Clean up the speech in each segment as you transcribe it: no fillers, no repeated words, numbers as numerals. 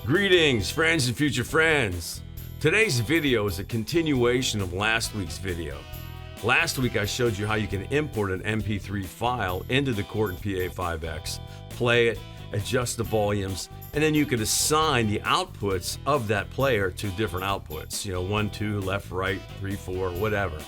Greetings, friends and future friends. Today's video is a continuation of last week's video. Last week I showed you how you can import an MP3 file into the Korg Pa5x, play it, adjust the volumes, and then you could assign the outputs of that player to different outputs. 1, 2, left, right, 3, 4, whatever.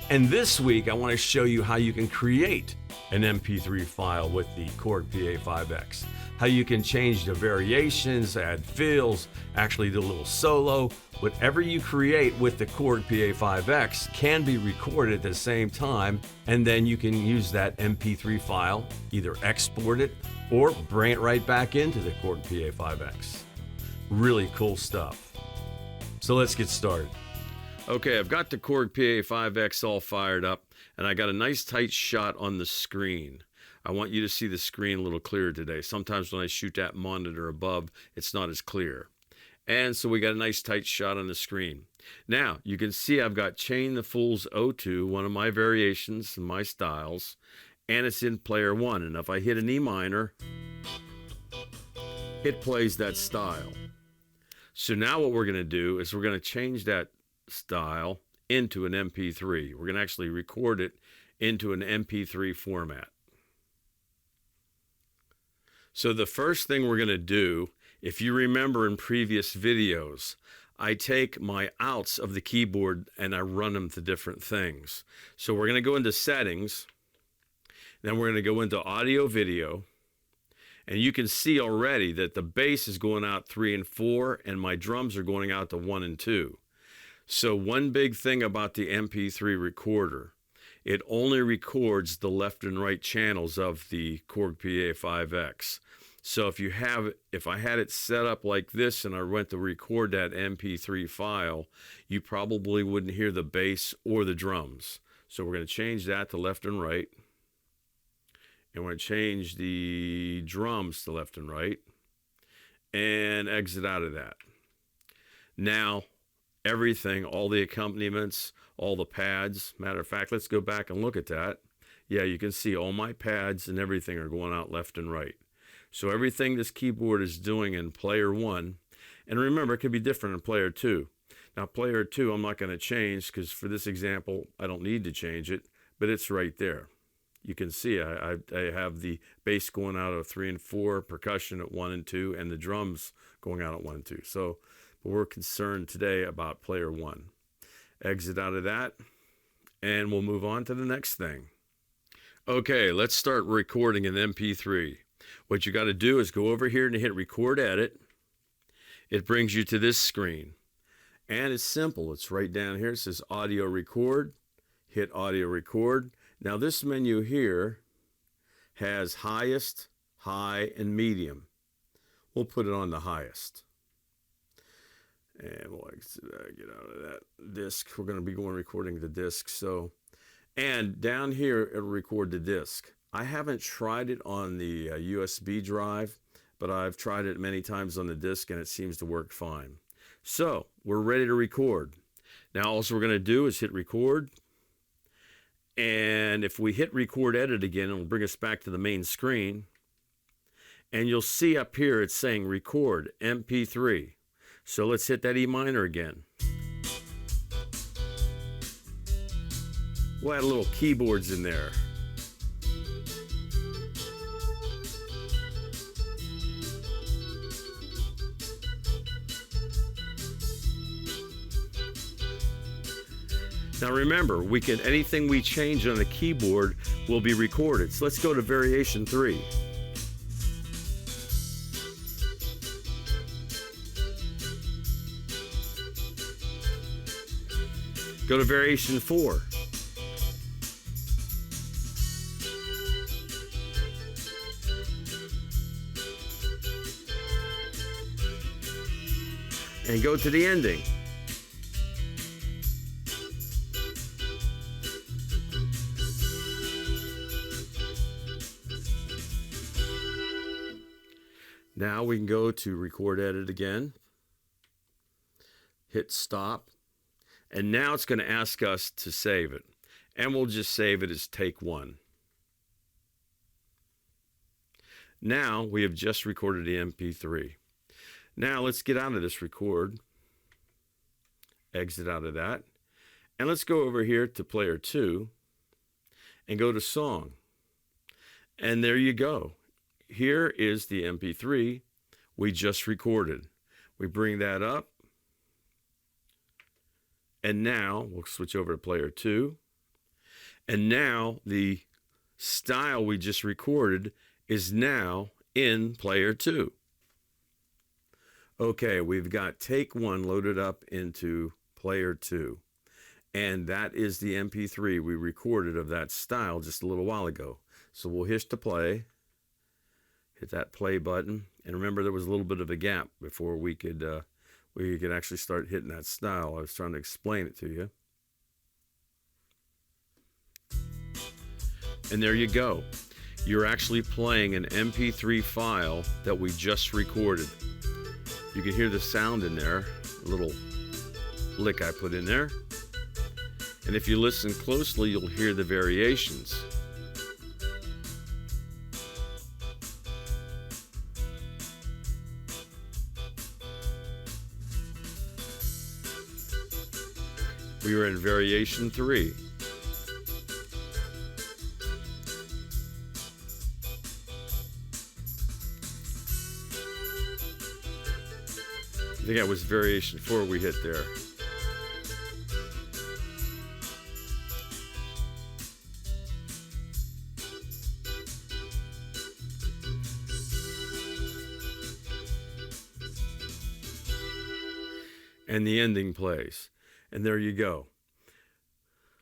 And this week I want to show you how you can create an MP3 file with the Korg Pa5x. How you can change the variations, add fills, actually do a little solo. Whatever you create with the Korg Pa5x can be recorded at the same time, and then you can use that MP3 file, either export it or bring it right back into the Korg Pa5x. Really cool stuff. So let's get started. Okay, I've got the Korg Pa5x all fired up, and I got a nice tight shot on the screen. I want you to see the screen a little clearer today. Sometimes when I shoot that monitor above, it's not as clear. And so we got a nice tight shot on the screen. Now, you can see I've got Chain the Fool's O2, one of my variations in my styles, and it's in player 1. And if I hit an E minor, it plays that style. So now what we're going to do is we're going to change that style into an MP3. We're going to actually record it into an MP3 format. So the first thing we're going to do, if you remember in previous videos, I take my outs of the keyboard and I run them to different things. So we're going to go into settings, then we're going to go into audio video, and you can see already that the bass is going out 3 and 4 and my drums are going out to 1 and 2. So one big thing about the MP3 recorder, it only records the left and right channels of the Korg Pa5x. So if I had it set up like this and I went to record that MP3 file, you probably wouldn't hear the bass or the drums. So we're going to change that to left and right. And we're going to change the drums to left and right. And exit out of that. Now, everything, all the accompaniments, all the pads. Matter of fact, let's go back and look at that. Yeah, you can see all my pads and everything are going out left and right. So everything this keyboard is doing in player 1, and remember, it could be different in player 2. Now, player 2, I'm not going to change because for this example, I don't need to change it, but it's right there. You can see I have the bass going out of 3 and 4, percussion at 1 and 2, and the drums going out at 1 and 2. So we're concerned today about player 1. Exit out of that, and we'll move on to the next thing. Okay, let's start recording an MP3. What you got to do is go over here and hit Record Edit. It brings you to this screen. And it's simple. It's right down here. It says Audio Record. Hit Audio Record. Now this menu here has highest, high, and medium. We'll put it on the highest. And we'll get out of that disc. We're going to be recording the disc. And down here, it'll record the disc. I haven't tried it on the USB drive, but I've tried it many times on the disc, and it seems to work fine. So we're ready to record. Now, all we're going to do is hit record. And if we hit Record Edit again, it'll bring us back to the main screen. And you'll see up here, it's saying Record MP3. So let's hit that E minor again. We'll add little keyboards in there. Now remember, anything we change on the keyboard will be recorded. So let's go to variation 3. Go to variation 4. And go to the ending. Now we can go to Record Edit again. Hit Stop. And now it's going to ask us to save it. And we'll just save it as take 1. Now we have just recorded the MP3. Now let's get out of this record, exit out of that, and let's go over here to player 2 and go to song. And there you go. Here is the MP3 we just recorded. We bring that up, and now we'll switch over to player 2. And now the style we just recorded is now in player 2. Okay, we've got take 1 loaded up into player 2. And that is the MP3 we recorded of that style just a little while ago. So we'll hit to play, hit that play button. And remember, there was a little bit of a gap before we could actually start hitting that style. I was trying to explain it to you. And there you go. You're actually playing an MP3 file that we just recorded. You can hear the sound in there, a little lick I put in there. And if you listen closely, you'll hear the variations. We were in variation 3. I think that was variation 4 we hit there. And the ending plays. And there you go.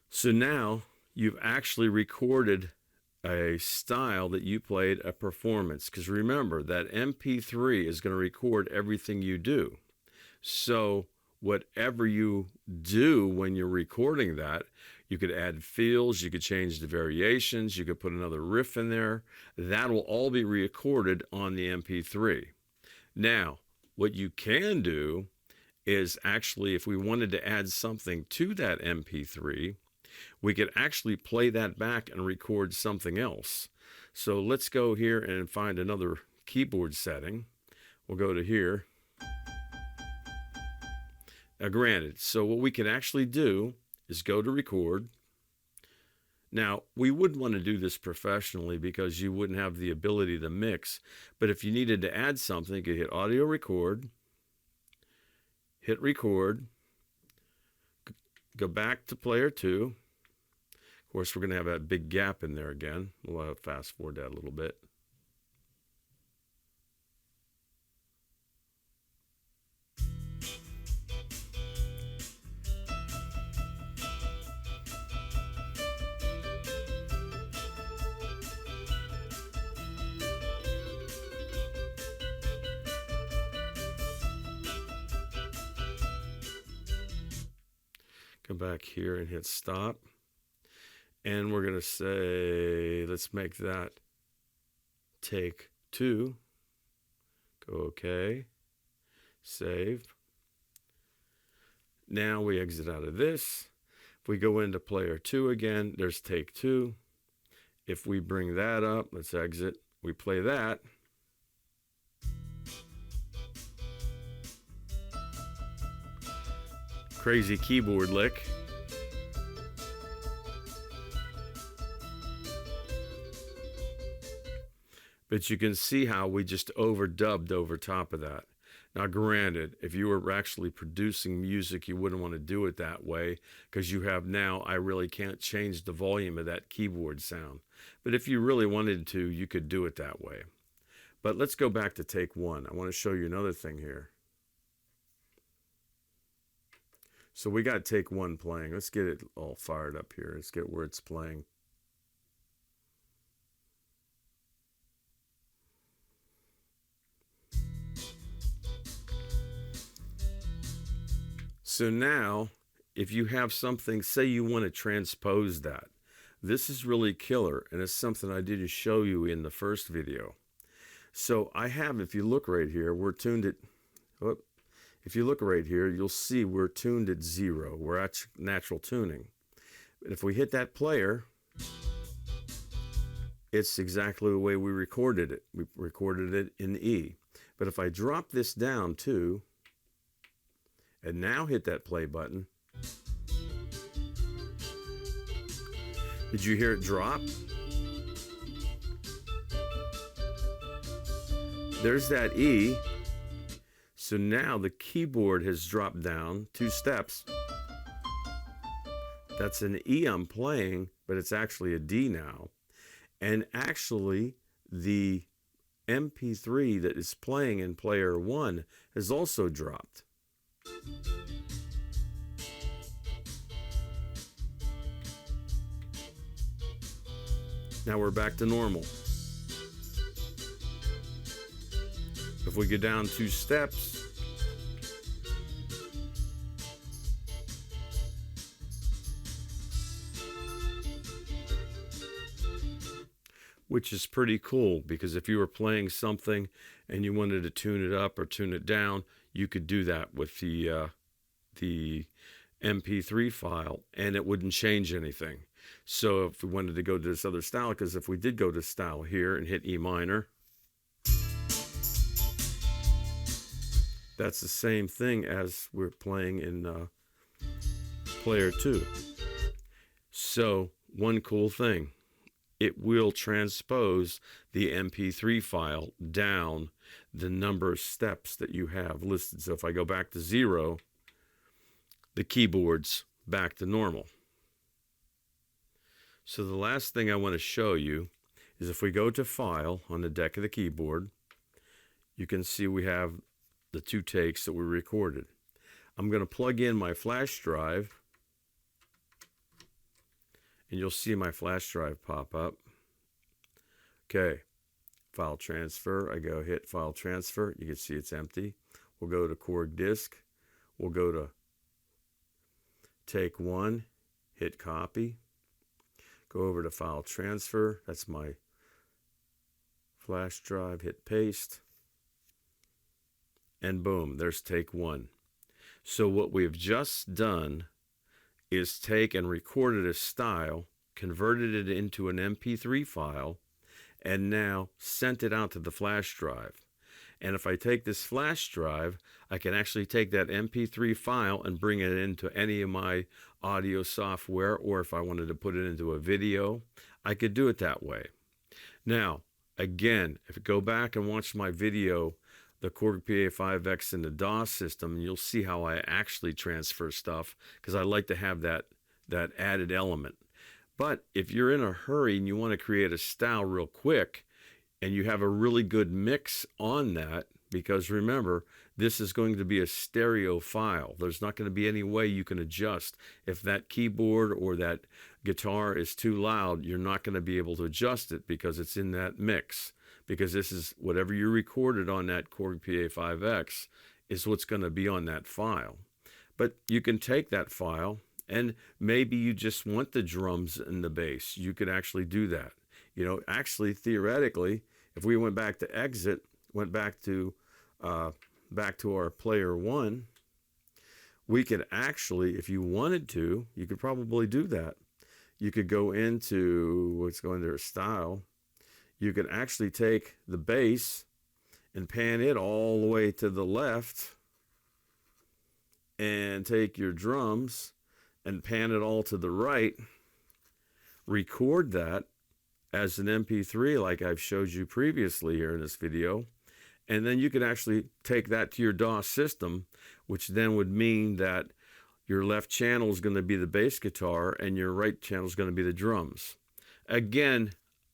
So now you've actually recorded a style that you played a performance. Because remember, that MP3 is going to record everything you do. So whatever you do when you're recording that, you could add fills, you could change the variations, you could put another riff in there. That will all be recorded on the MP3. Now, what you can do is actually, if we wanted to add something to that MP3, we could actually play that back and record something else. So let's go here and find another keyboard setting. We'll go to here. Now granted, so what we can actually do is go to record. Now, we wouldn't want to do this professionally because you wouldn't have the ability to mix. But if you needed to add something, you could hit audio record, hit record, go back to player 2. Of course, we're going to have that big gap in there again. We'll fast forward that a little bit. Come back here and hit stop. And we're going to say, let's make that take 2. Go OK. Save. Now we exit out of this. If we go into player 2 again, there's take 2. If we bring that up, let's exit. We play that. Crazy keyboard lick. But you can see how we just overdubbed over top of that. Now granted, if you were actually producing music, you wouldn't want to do it that way because you have now, I really can't change the volume of that keyboard sound. But if you really wanted to, you could do it that way. But let's go back to take 1. I want to show you another thing here. So we got take 1 playing. Let's get it all fired up here. Let's get where it's playing. So now, if you have something, say you want to transpose that, this is really killer, and it's something I didn't show you in the first video. So I have, if you look right here, we're tuned at, if you look right here, you'll see we're tuned at 0. We're at natural tuning. But if we hit that player, it's exactly the way we recorded it. We recorded it in E. But if I drop this down too, and now hit that play button, did you hear it drop? There's that E. So now the keyboard has dropped down 2 steps. That's an E I'm playing, but it's actually a D now. And actually, the MP3 that is playing in player 1 has also dropped. Now we're back to normal. If we go down 2 steps, which is pretty cool, because if you were playing something and you wanted to tune it up or tune it down, you could do that with the MP3 file, and it wouldn't change anything. So if we wanted to go to this other style, because if we did go to style here and hit E minor, that's the same thing as we're playing in player 2. So one cool thing, it will transpose the MP3 file down the number of steps that you have listed. So if I go back to 0, the keyboard's back to normal. So the last thing I want to show you is if we go to File on the deck of the keyboard, you can see we have the 2 takes that we recorded. I'm going to plug in my flash drive, and you'll see my flash drive pop up. Okay, file transfer. I go hit file transfer. You can see it's empty. We'll go to Korg disk. We'll go to take 1, hit copy. Go over to file transfer. That's my flash drive. Hit paste. And boom, there's take 1. So what we've just done is take and recorded a style, converted it into an MP3 file, and now sent it out to the flash drive. And if I take this flash drive, I can actually take that MP3 file and bring it into any of my audio software, or if I wanted to put it into a video, I could do it that way. Now, again, if you go back and watch my video, the Korg Pa5x in the DOS system, you'll see how I actually transfer stuff, because I like to have that added element. But if you're in a hurry and you want to create a style real quick, and you have a really good mix on that, because remember, this is going to be a stereo file. There's not going to be any way you can adjust. If that keyboard or that guitar is too loud, you're not going to be able to adjust it because it's in that mix. Because this is whatever you recorded on that Korg Pa5x is what's going to be on that file. But you can take that file, and maybe you just want the drums and the bass. You could actually do that. You know, actually, theoretically, if we went back to exit, went back to our player 1, we could actually, if you wanted to, you could probably do that. You could go into, let's go into style. You could actually take the bass and pan it all the way to the left, and take your drums and pan it all to the right, record that as an MP3 like I've showed you previously here in this video, and then you could actually take that to your DOS system, which then would mean that your left channel is going to be the bass guitar and your right channel is going to be the drums. Again,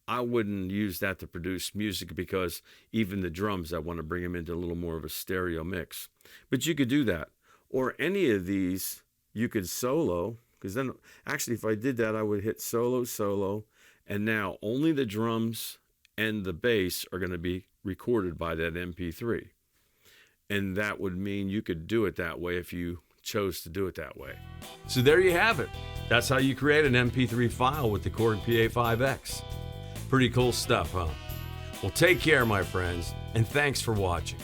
I wouldn't use that to produce music, because even the drums, I want to bring them into a little more of a stereo mix. But you could do that. Or any of these, you could solo, because then actually if I did that, I would hit solo, solo, and now only the drums and the bass are going to be recorded by that MP3. And that would mean you could do it that way if you chose to do it that way. So there you have it. That's how you create an MP3 file with the Korg Pa5x. Pretty cool stuff, huh? Well, take care, my friends, and thanks for watching.